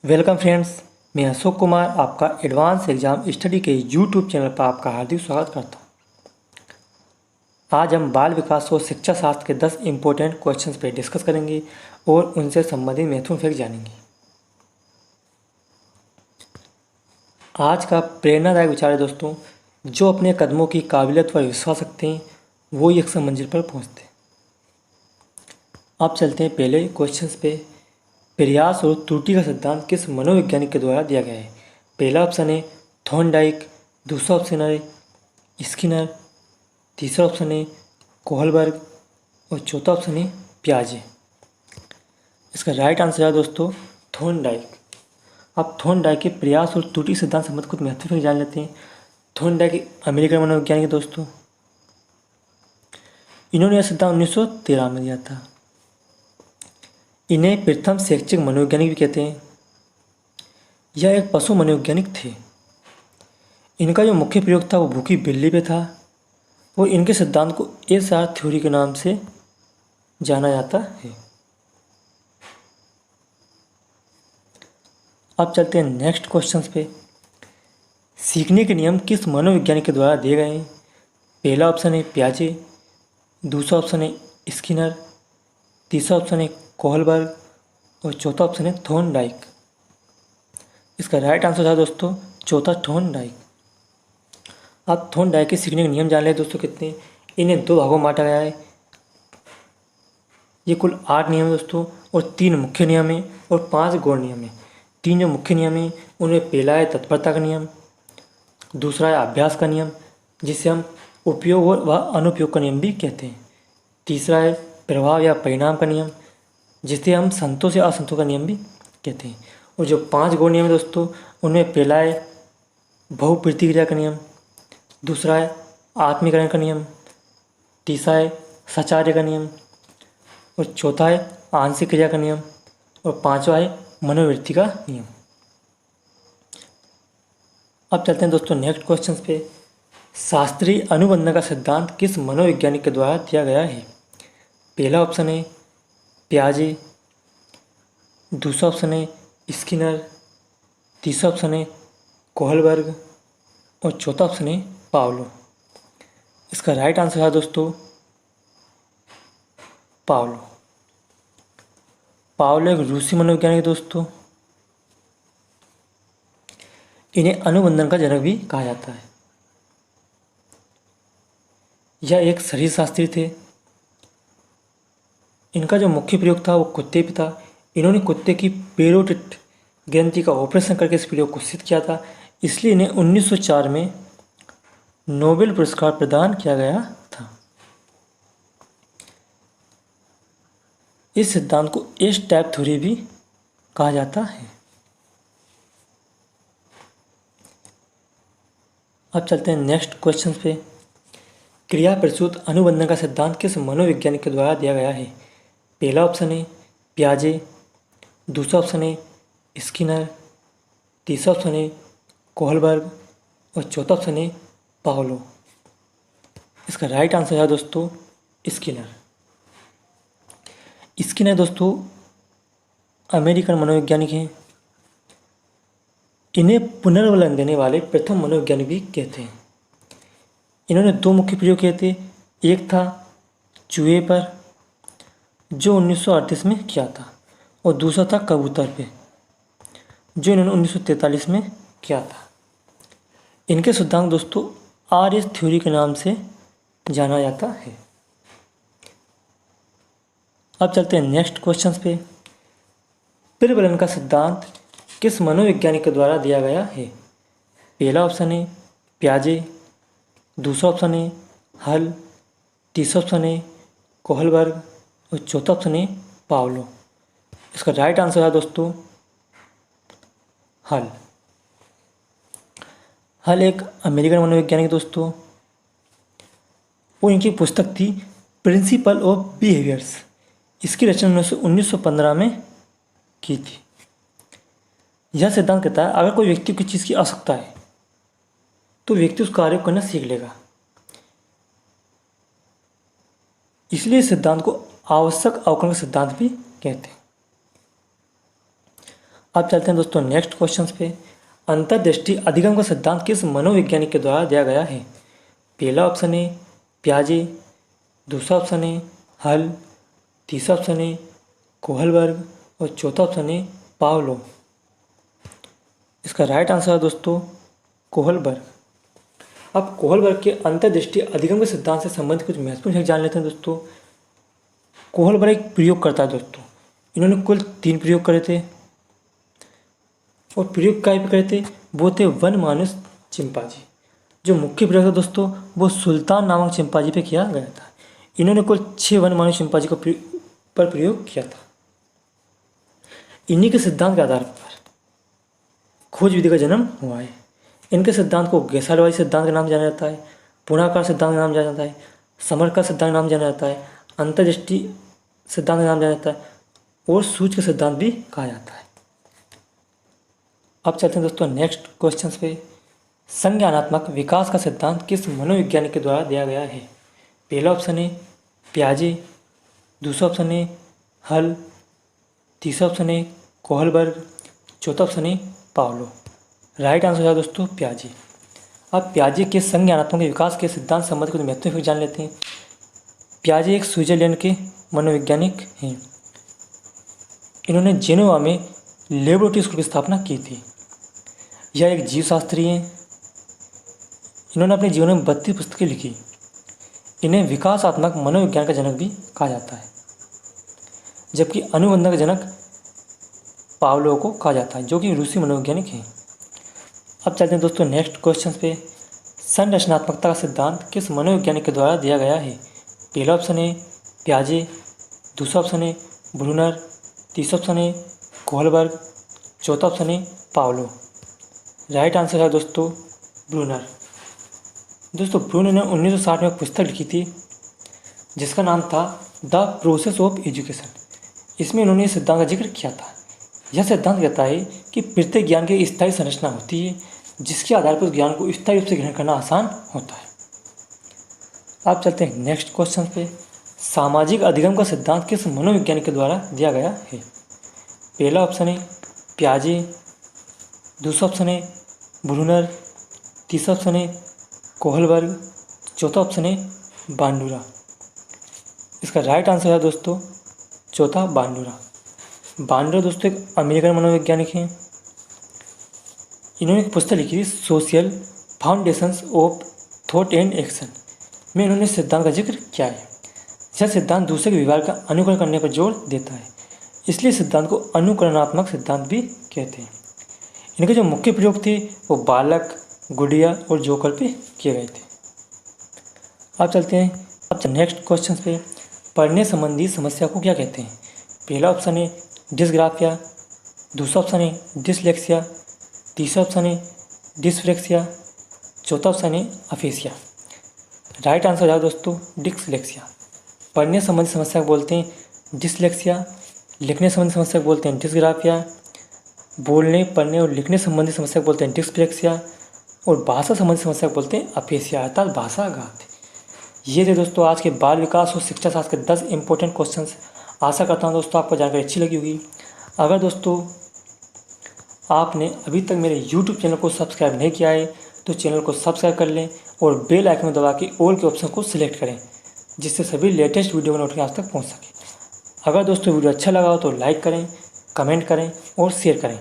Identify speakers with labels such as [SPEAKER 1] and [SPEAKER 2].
[SPEAKER 1] Welcome friends, मैं अशोक कुमार आपका advance exam study के यूट्यूब चैनल पर आपका हार्दिक स्वागत करता हूं। आज हम बाल विकास और शिक्षा शास्त्र के 10 इम्पोर्टेंट क्वेश्चंस पे डिस्कस करेंगे और उनसे संबंधित महत्वपूर्ण फैक्ट जानेंगे। आज का प्रेरणादायक विचार है दोस्तों, जो अपने कदमों की काबिलियत पर विश्वास रखते हैं वो ही अक्सर मंजिल पर पहुँचते हैं। अब चलते हैं पहले क्वेश्चंस पे। प्रयास और त्रुटि का सिद्धांत किस मनोवैज्ञानिक के द्वारा दिया गया है? पहला ऑप्शन है थॉर्नडाइक, दूसरा ऑप्शन है स्किनर, तीसरा ऑप्शन है कोहलबर्ग और चौथा ऑप्शन है पियाजे। इसका राइट आंसर है दोस्तों थॉर्नडाइक। अब थॉर्नडाइक के प्रयास और त्रुटि सिद्धांत संबंध कुछ महत्वपूर्ण जान लेते हैं। थॉर्नडाइक अमेरिकन मनोवैज्ञानिक है दोस्तों। इन्होंने यह सिद्धांत 1913 में दिया था। इन्हें प्रथम शैक्षिक मनोवैज्ञानिक भी कहते हैं। यह एक पशु मनोवैज्ञानिक थे। इनका जो मुख्य प्रयोग था वो भूखी बिल्ली पे था और इनके सिद्धांत को एसआर थ्योरी के नाम से जाना जाता है। अब चलते हैं नेक्स्ट क्वेश्चंस पे। सीखने के नियम किस मनोवैज्ञानिक के द्वारा दिए गए हैं? पहला ऑप्शन है पियाजे, दूसरा ऑप्शन है स्किनर, तीसरा ऑप्शन है कोहलबर्ग और चौथा ऑप्शन है थॉर्नडाइक। इसका राइट आंसर है दोस्तों चौथा थॉर्नडाइक। अब थॉर्नडाइक के सीखने के नियम जान लें दोस्तों कितने। इन्हें 2 भागों में बांटा गया है। ये कुल 8 नियम है दोस्तों और 3 मुख्य नियम है और 5 गौण नियम है। 3 जो मुख्य नियम है उनमें पहला है तत्परता का नियम, दूसरा है अभ्यास का नियम जिसे हम उपयोग और व अनुपयोग का नियम भी कहते हैं, तीसरा है प्रभाव या परिणाम का नियम जिसे हम संतोष या असंतोष का नियम भी कहते हैं, और जो 5 गौण नियम है दोस्तों उनमें पहला है बहुप्रतिक्रिया का नियम, दूसरा है आत्मीकरण का नियम, तीसरा है सचार्य का नियम और चौथा है आंशिक क्रिया का नियम और 5वां है मनोवृत्ति का नियम। अब चलते हैं दोस्तों नेक्स्ट क्वेश्चन पे। शास्त्रीय अनुबंधन का सिद्धांत किस मनोवैज्ञानिक के द्वारा दिया गया है? पहला ऑप्शन है पियाजे, दूसरा ऑप्शन है स्किनर, तीसरा ऑप्शन है कोहलबर्ग और चौथा ऑप्शन है पावलो। इसका राइट आंसर है दोस्तों पावलो। पावलो एक रूसी मनोवैज्ञानिक है दोस्तों। इन्हें अनुबंधन का जनक भी कहा जाता है। यह एक शरीरशास्त्री थे। इनका जो मुख्य प्रयोग था वो कुत्ते पे था। इन्होंने कुत्ते की पेरोटिड ग्रंथि का ऑपरेशन करके इस प्रयोग को सिद्ध किया था, इसलिए इन्हें 1904 में नोबेल पुरस्कार प्रदान किया गया था। इस सिद्धांत को एस टाइप थ्योरी भी कहा जाता है। अब चलते हैं नेक्स्ट क्वेश्चन पे। क्रिया प्रसूत अनुबंधन का सिद्धांत किस मनोवैज्ञानिक के द्वारा दिया गया है? पहला ऑप्शन है पियाजे, दूसरा ऑप्शन है स्किनर, तीसरा ऑप्शन है कोहलबर्ग और चौथा ऑप्शन है पावलो। इसका राइट आंसर है दोस्तों स्किनर। स्किनर दोस्तों अमेरिकन मनोवैज्ञानिक हैं। इन्हें पुनर्वलन देने वाले प्रथम मनोवैज्ञानिक भी कहते हैं। इन्होंने 2 मुख्य प्रयोग किए थे। एक था चूहे पर जो 1938 में किया था और दूसरा था कबूतर पे जो इन्होंने 1943 में किया था। इनके सिद्धांत दोस्तों आरएस थ्योरी के नाम से जाना जाता है। अब चलते हैं नेक्स्ट क्वेश्चन पे। प्रबलन का सिद्धांत किस मनोवैज्ञानिक के द्वारा दिया गया है? पहला ऑप्शन है पियाजे, दूसरा ऑप्शन है हल, तीसरा ऑप्शन है कोहलबर्ग और चौथा ऑप्शन है पावलो। इसका राइट आंसर है दोस्तों हल। हल एक अमेरिकन मनोवैज्ञानिक दोस्तों, वो इनकी पुस्तक थी प्रिंसिपल ऑफ बिहेवियर्स। इसकी रचना 1915 में की थी। यह सिद्धांत कहता है अगर कोई व्यक्ति को किसी चीज़ की आवश्यकता है तो व्यक्ति उस कार्य को करना सीख लेगा। इसलिए इस सिद्धांत को आवश्यक अवकलन का सिद्धांत भी कहते हैं। अब चलते हैं दोस्तों नेक्स्ट क्वेश्चन पे। अंतर्दृष्टि अधिगम का सिद्धांत किस मनोवैज्ञानिक के द्वारा दिया गया है? पहला ऑप्शन है पियाजे, दूसरा ऑप्शन है हल, तीसरा ऑप्शन है कोहलबर्ग और चौथा ऑप्शन है पावलो। इसका राइट आंसर है दोस्तों कोहलबर्ग। अब कोहलबर्ग के अंतर्दृष्टि अधिगम के सिद्धांत से संबंधित कुछ महत्वपूर्ण जान लेते हैं दोस्तों। कोहलबर्ग एक प्रयोग करता है दोस्तों। इन्होंने कुल 3 प्रयोग करे थे और प्रयोग काय पे करे थे? वो थे वन मानुष चिंपांजी। जो मुख्य प्रयोग था दोस्तों वो सुल्तान नामक चिंपांजी पे किया गया था। इन्होंने कुल 6 वन मानुष चिंपांजी पर प्रयोग किया था। इन्हीं के सिद्धांत के आधार पर खोज विधि का जन्म हुआ है। इनके सिद्धांत को गैसालवाई सिद्धांत का नाम जाना जाता है, पुणाकार सिद्धांत का नाम जाना जाता है, समरकर सिद्धांत का नाम जाना जाता है, अंतर्दृष्टि सिद्धांत का नाम जाना जाता है और सूच का सिद्धांत भी कहा जाता है। अब चलते हैं दोस्तों नेक्स्ट क्वेश्चन पे। संज्ञानात्मक विकास का सिद्धांत किस मनोवैज्ञानिक के द्वारा दिया गया है? पहला ऑप्शन है पियाजे, दूसरा ऑप्शन है हल, तीसरा ऑप्शन है कोहलबर्ग, चौथा ऑप्शन है पावलो। राइट आंसर है दोस्तों पियाजे। अब पियाजे के संज्ञानात्मक विकास के सिद्धांत संबंधी कुछ महत्वपूर्ण जान लेते हैं। पियाजे एक स्विट्जरलैंड के मनोवैज्ञानिक हैं। इन्होंने जेनोवा में लेबोरेटरी स्कूल की स्थापना की थी। यह एक जीवशास्त्री हैं। इन्होंने अपने जीवन में 32 पुस्तकें लिखी। इन्हें विकासात्मक मनोविज्ञान का जनक भी कहा जाता है, जबकि अनुबंधन का जनक पावलो को कहा जाता है, जो कि रूसी मनोवैज्ञानिक हैं। अब चलते हैं दोस्तों नेक्स्ट क्वेश्चन पे। संरचनात्मकता का सिद्धांत किस मनोवैज्ञानिक के द्वारा दिया गया है? पहला ऑप्शन है पियाजे, दूसरा ऑप्शन है ब्रूनर, तीसरा ऑप्शन है कोहलबर्ग, चौथा ऑप्शन है पावलो। राइट आंसर है दोस्तों ब्रूनर। दोस्तों ब्रूनर ने 1960 में एक पुस्तक लिखी थी जिसका नाम था द प्रोसेस ऑफ एजुकेशन। इसमें उन्होंने इस सिद्धांत का जिक्र किया था। यह सिद्धांत कहता है कि प्रत्येक ज्ञान की स्थायी संरचना होती है जिसके आधार पर उस ज्ञान को स्थायी रूप से ग्रहण करना आसान होता है। अब चलते हैं नेक्स्ट क्वेश्चन पे। सामाजिक अधिगम का सिद्धांत किस मनोवैज्ञानिक के द्वारा दिया गया है? पहला ऑप्शन है पियाजे, दूसरा ऑप्शन है ब्रूनर, तीसरा ऑप्शन है कोहलबर्ग, चौथा ऑप्शन है बांडुरा। इसका राइट आंसर है दोस्तों चौथा बांडुरा। बांडुरा दोस्तों एक अमेरिकन मनोवैज्ञानिक हैं। इन्होंने एक पुस्तक लिखी थी social foundations of thought and action में इन्होंने सिद्धांत का जिक्र किया है। यह सिद्धांत दूसरे के व्यवहार का अनुकरण करने पर जोर देता है, इसलिए सिद्धांत को अनुकरणात्मक सिद्धांत भी कहते हैं। इनके जो मुख्य प्रयोग थे वो बालक, गुड़िया और जोकर पे किए गए थे। अब चलते हैं नेक्स्ट क्वेश्चन पे। पढ़ने संबंधी समस्या को क्या कहते हैं? पहला ऑप्शन है डिस्ग्राफिया, दूसरा ऑप्शन है डिसलेक्सिया, तीसरा ऑप्शन है डिस्फ्लेक्सिया, चौथा ऑप्शन है अफेसिया। राइट आंसर है दोस्तों डिसलेक्सिया। पढ़ने संबंधी समस्या को बोलते हैं डिसलेक्सिया, लिखने संबंधी समस्या को बोलते हैं डिस्ग्राफिया, बोलने, पढ़ने और लिखने संबंधी समस्या को बोलते हैं डिस्फ्लेक्सिया और भाषा संबंधी समस्या को बोलते हैं अफेसिया अर्थात भाषाघात। ये थे दोस्तों आज के बाल विकास और शिक्षा शास्त्र के 10 इंपॉर्टेंट क्वेश्चंस। आशा करता हूँ दोस्तों आपको जानकारी अच्छी लगी होगी। अगर दोस्तों आपने अभी तक मेरे YouTube चैनल को सब्सक्राइब नहीं किया है तो चैनल को सब्सक्राइब कर लें और बेल आइकन दबा के ऑल के ऑप्शन को सिलेक्ट करें, जिससे सभी लेटेस्ट वीडियो का नोटिफिकेशन आप तक पहुँच सके। अगर दोस्तों वीडियो अच्छा लगा हो तो लाइक करें, कमेंट करें और शेयर करें।